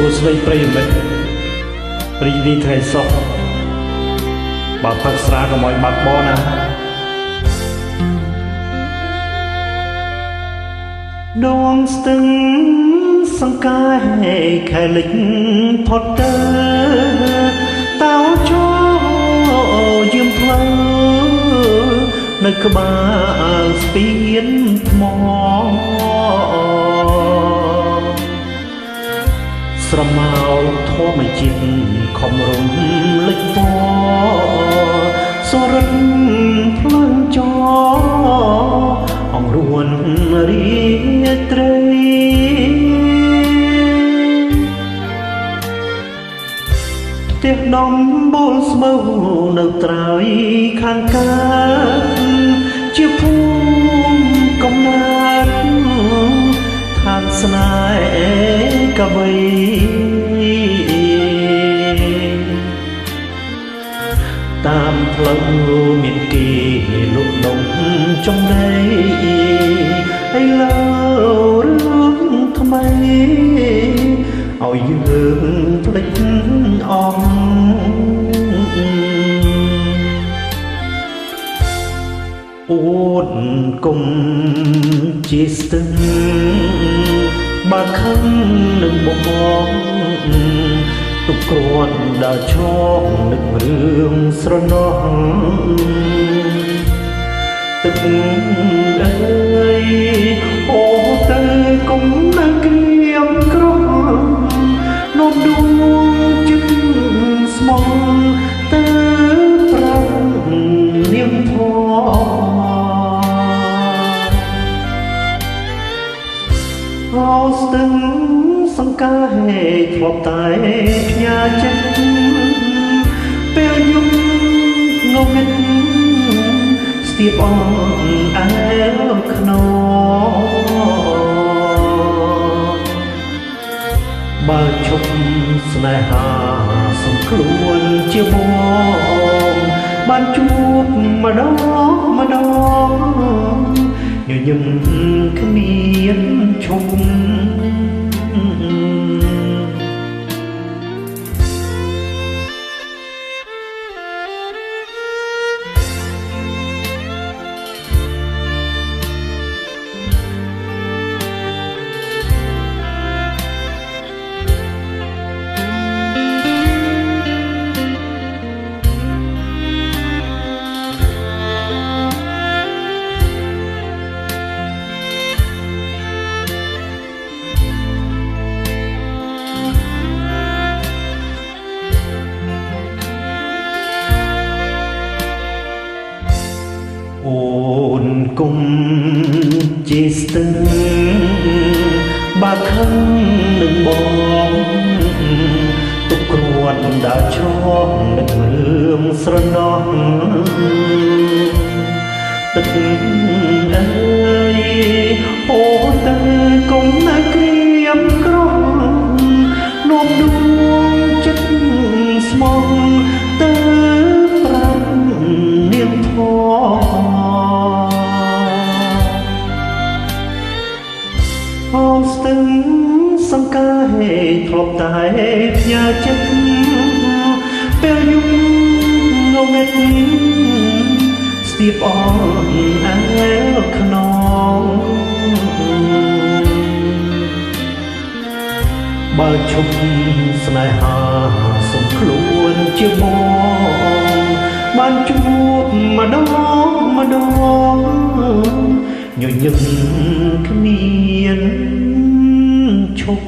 សួស្តីប្រិយមិត្តរីករាយថ្ងៃសុខបើផឹកស្រាកុំឲ្យបាត់បង់ណាដងស្ទឹងសង្កាយខែលិចផុតទៅតោចូលយាមផ្លូវនៅក្បាលស្ពានថ្មស្រមោលធម្មជាតិខំរំលេចពណ៌សរិទ្ធភ្លើងចអង្រួនរីត្រីផ្ទះដំបូលស្មៅនៅត្រើយខាងកើតជាភូមិកំណើតឋានស្នេហ៍កវីតាមផ្លូវមានគេលុបដុំចំណៃឥឡូវរឿងថ្មីឲ្យយើងភ្លេចអស់អូនគុំជាស្ទឹងបើខឹងនឹងបងទុកគ្រាន់ដើរឈរនឹករឿងស្រណោះទឹកអើយអូទៅគុំនៅក្រៀមក្រនោមដួងចិត្តស្មងទៅប្រាំនាងធមអោស្ទឹងសង្កាយធ្លាប់តែផ្ញើចិត្តពេលយប់ងងឹតស្ទាបអងអែលខ្នងបើឈប់ស្នេហាសង្ខ្លួនជាបងបានជួបម្ដងញញឹមគ្មានឈប់អូនគុំជាស្ទឹងបើខឹងនឹងបងទុកគ្រាន់ដើរឈរនឹករឿងស្រណោះទឹកអើយអូទៅគុំនៅក្រៀមក្រនោមដួងចិត្តស្មងទៅប្រាំនាងធមអូស្ទឹងសង្កាយធ្លាប់តែផ្ញើចិត្តពេលយប់ងងឹតស្ទាបអងអែលខ្នងបើឈប់ស្នេហាសង្ខ្លួនជាបងបានជួបម្ដងញញឹមគ្មានឈប់